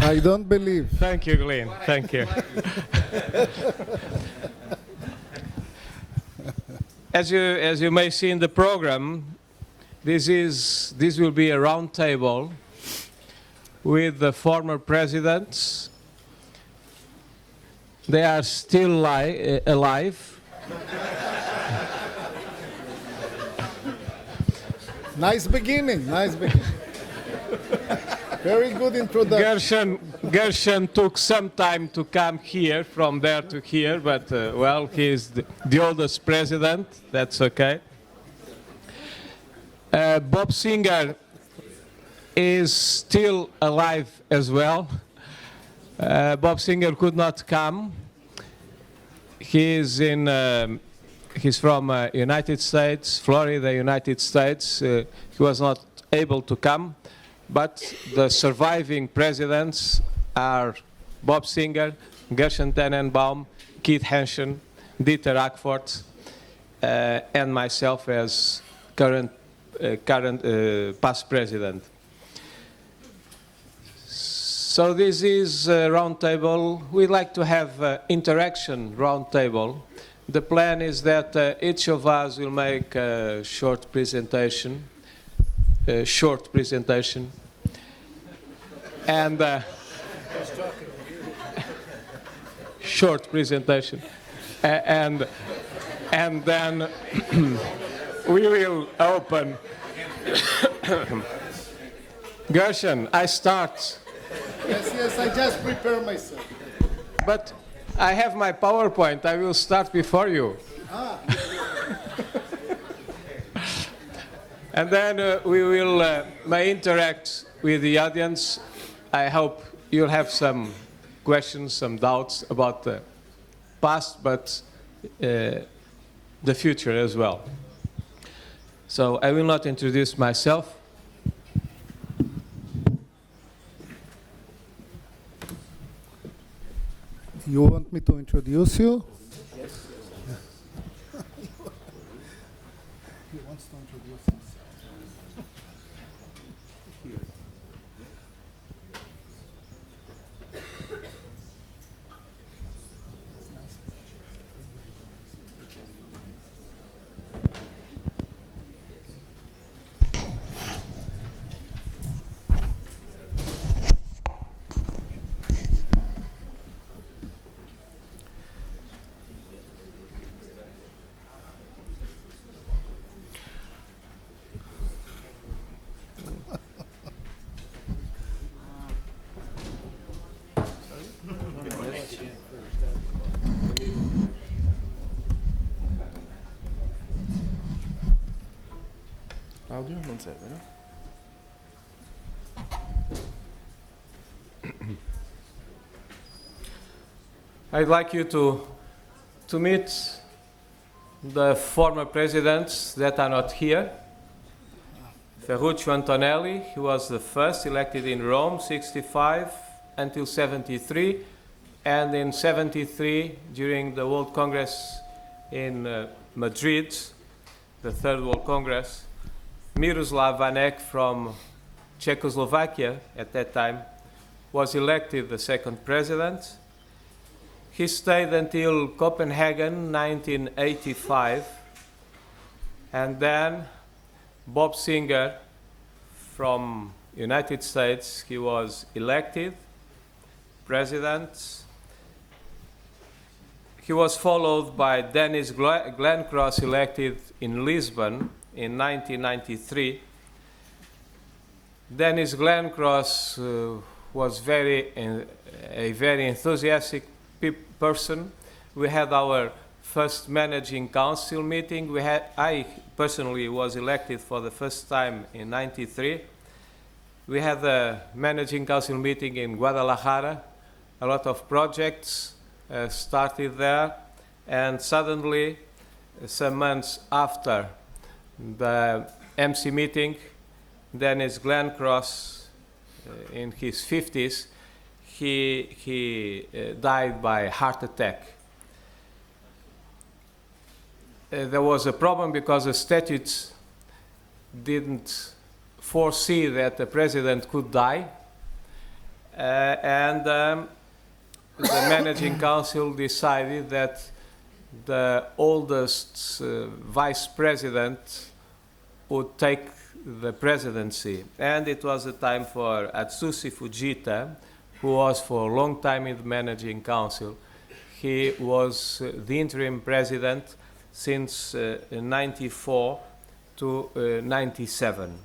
I don't believe. Thank you, Glenn. Thank you. As you may see in the program, this will be a round table with the former presidents. They are still alive. Nice beginning, nice beginning. Very good introduction. Gershon took some time to come here, from there to here, but well, he is the oldest president. That's okay. Bob Singer is still alive as well. Bob Singer could not come. He's from United States, Florida, United States. He was not able to come, but the surviving presidents are Bob Singer, Gershon Tannenbaum, Keith Hansen, Dieter Ackford, and myself as current past president. So this is a round table. We like to have interaction round table. The plan is that each of us will make a short presentation, and short presentation, and then we will open. Gershon, I start. Yes, I just prepare myself. But I have my PowerPoint. I will start before you. And then we will may interact with the audience. I hope you'll have some questions, some doubts about the past, but the future as well. So I will not introduce myself. You want me to introduce you? Yes. He wants to introduce himself. Áudio? Não serve, não? I'd like you to meet the former presidents that are not here. Ferruccio Antonelli, he was the first elected in Rome, 65 until 73, and in 73 during the World Congress in Madrid, the Third World Congress. Miroslav Vanek from Czechoslovakia at that time was elected the second president. He stayed until Copenhagen, 1985, and then Bob Singer from United States, he was elected president. He was followed by Dennis Glencross, elected in Lisbon in 1993. Dennis Glencross was a very enthusiastic person. We had our first managing council meeting. I personally was elected for the first time in 93. We had a managing council meeting in Guadalajara. A lot of projects started there, and suddenly, some months after the MC meeting, Dennis Glencross, in his 50s, he died by heart attack. There was a problem because the statutes didn't foresee that the president could die, And the managing council decided that the oldest vice president would take the presidency. And it was a time for Atsushi Fujita, who was for a long time in the managing council. He was the interim president since 94 to 97.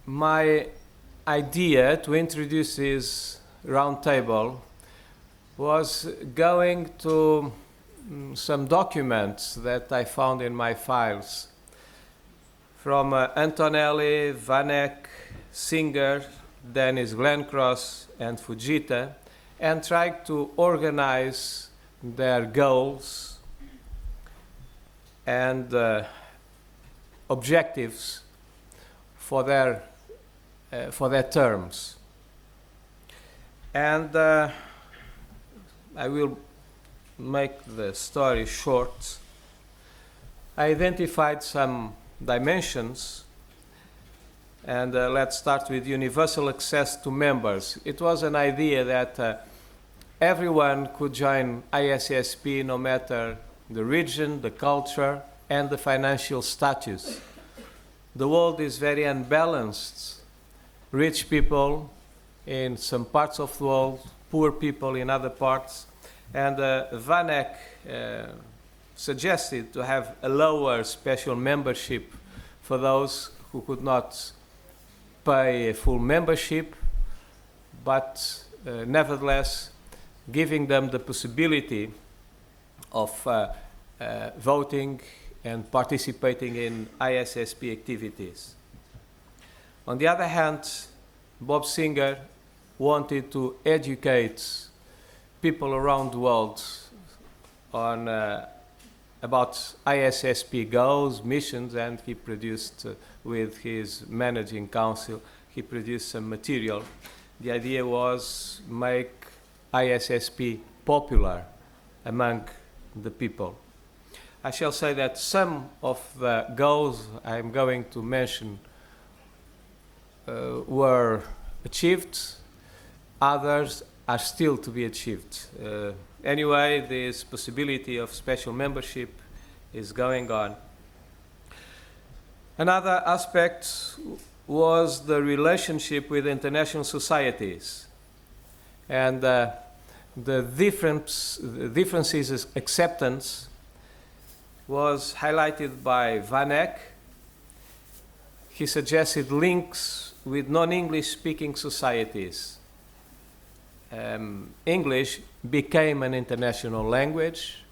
My idea to introduce this roundtable was going to some documents that I found in my files from Antonelli, Vanek, Singer, Dennis Glencross, and Fujita, and tried to organize their goals and objectives for their terms. And I will make the story short. I identified some dimensions, and let's start with universal access to members. It was an idea that everyone could join ISSP no matter the region, the culture, and the financial status. The world is very unbalanced. Rich people in some parts of the world, poor people in other parts. And Vanek suggested to have a lower special membership for those who could not pay a full membership, but nevertheless giving them the possibility of voting and participating in ISSP activities. On the other hand, Bob Singer wanted to educate people around the world on about ISSP goals, missions, and he produced, with his managing council, he produced some material. The idea was make ISSP popular among the people. I shall say that some of the goals I'm going to mention were achieved, others are still to be achieved. Anyway, this possibility of special membership is going on. Another aspect was the relationship with international societies, and the differences acceptance was highlighted by Vanek. He suggested links with non-English speaking societies. English became an international language.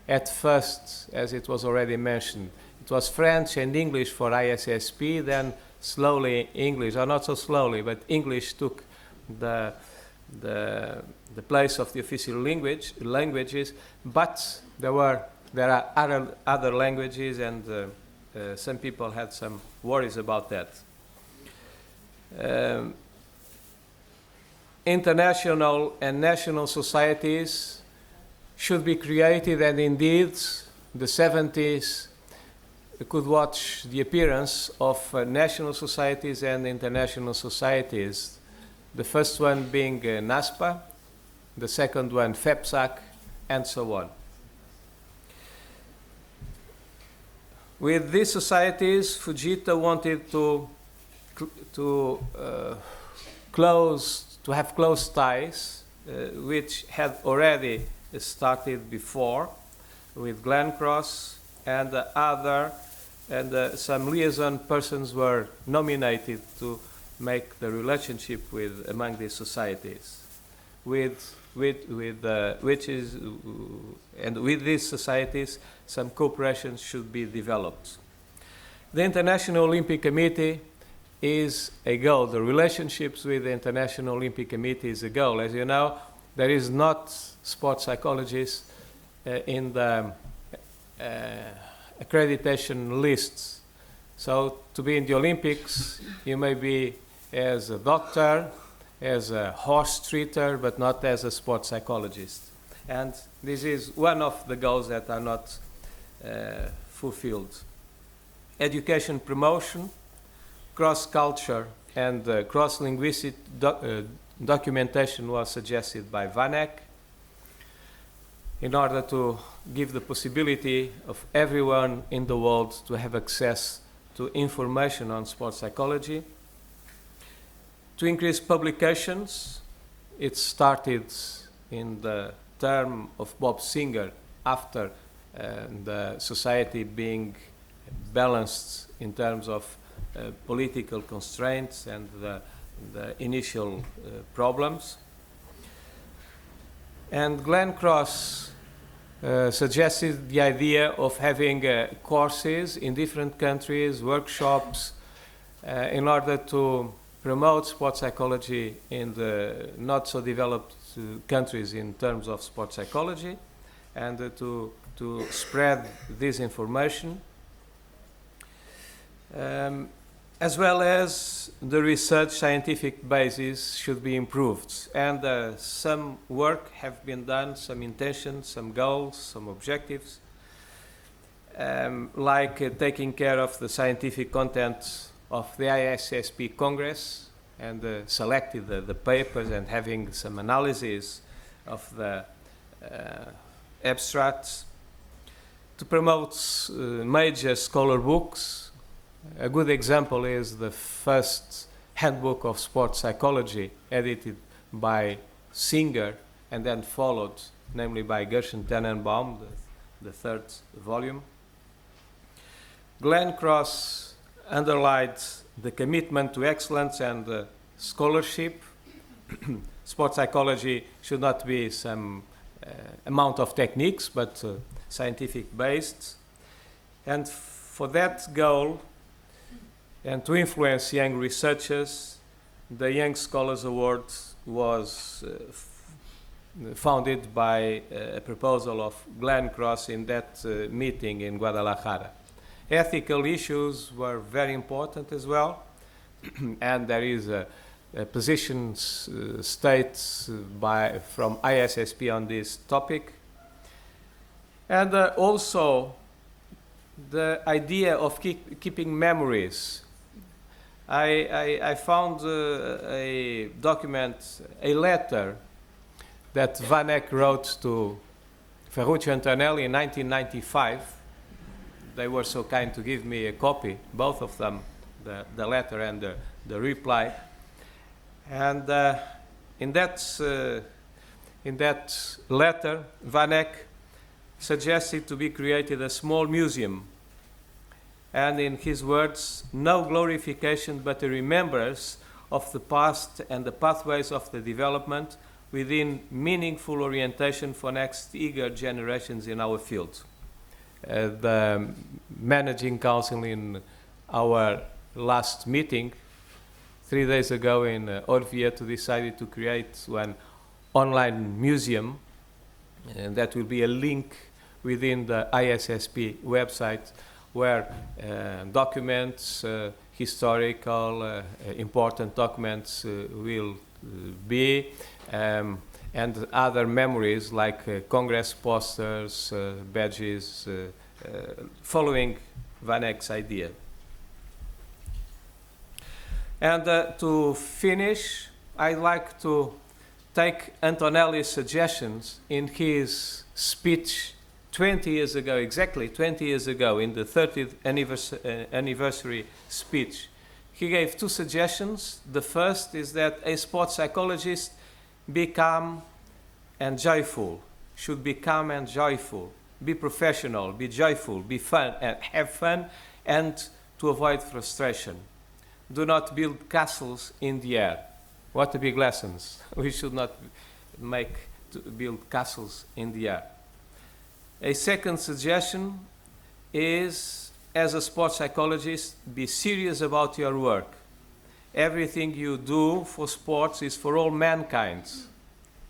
At first, as it was already mentioned, it was French and English for ISSP, then slowly English, or not so slowly, but English took the place of the official languages, but there are other languages, and some people had some worries about that. International and national societies should be created, and indeed the 70s could watch the appearance of national societies and international societies. The first one being NASPA, the second one FEPSAC, and so on. With these societies, Fujita wanted to have close ties, which had already started before with Glencross and some liaison persons were nominated to make the relationship among these societies. With these societies, some cooperation should be developed. The International Olympic Committee is a goal. The relationships with the International Olympic Committee is a goal. As you know, there is not sports psychologists in the accreditation lists. So to be in the Olympics, you may be as a doctor, as a horse treater, but not as a sports psychologist. And this is one of the goals that are not fulfilled. Education promotion, cross-culture and cross-linguistic documentation was suggested by Vanek in order to give the possibility of everyone in the world to have access to information on sports psychology. To increase publications, it started in the term of Bob Singer after the society being balanced in terms of political constraints and the initial problems. And Glenn Cross suggested the idea of having courses in different countries, workshops, in order to promote sports psychology in the not so developed countries in terms of sports psychology, and to spread this information, as well as the research scientific basis should be improved. And some work have been done, some intentions, some goals, some objectives, like taking care of the scientific content of the ISSP Congress, and selected the papers and having some analysis of the abstracts, to promote major scholar books. A good example is the first handbook of sports psychology, edited by Singer and then followed, namely by Gershon Tenenbaum, the third volume. Glenn Cross underlined the commitment to excellence and scholarship. Sports psychology should not be some amount of techniques, but scientific based. And for that goal, and to influence young researchers, the Young Scholars Award was founded by a proposal of Glenn Cross in that meeting in Guadalajara. Ethical issues were very important as well, and there is a position states from ISSP on this topic. And also the idea of keeping memories. I found a document, a letter that Vanek wrote to Ferruccio Antonelli in 1995. They were so kind to give me a copy, both of them, the letter and the reply. And in that letter, Vanek suggested to be created a small museum. And in his words, no glorification but a remembrance of the past and the pathways of the development within meaningful orientation for next eager generations in our field. The managing council in our last meeting 3 days ago in Orvieto decided to create one online museum, and that will be a link within the ISSP website where documents, historical, important documents will be, and other memories like Congress posters, badges, following Vanek's idea. And to finish, I'd like to take Antonelli's suggestions in his speech 20 years ago, exactly 20 years ago, in the 30th anniversary speech. He gave 2 suggestions. The first is that a sports psychologist be calm and joyful, should be calm and joyful, be professional, be joyful, be fun, and have fun, and to avoid frustration. Do not build castles in the air. What a big lesson. We should not build castles in the air. A second suggestion is, as a sports psychologist, be serious about your work. Everything you do for sports is for all mankind.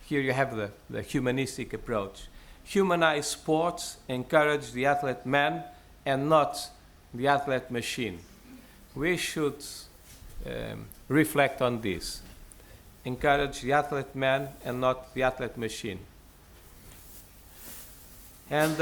Here you have the humanistic approach. Humanize sports, encourage the athlete man and not the athlete machine. We should reflect on this. Encourage the athlete man and not the athlete machine. And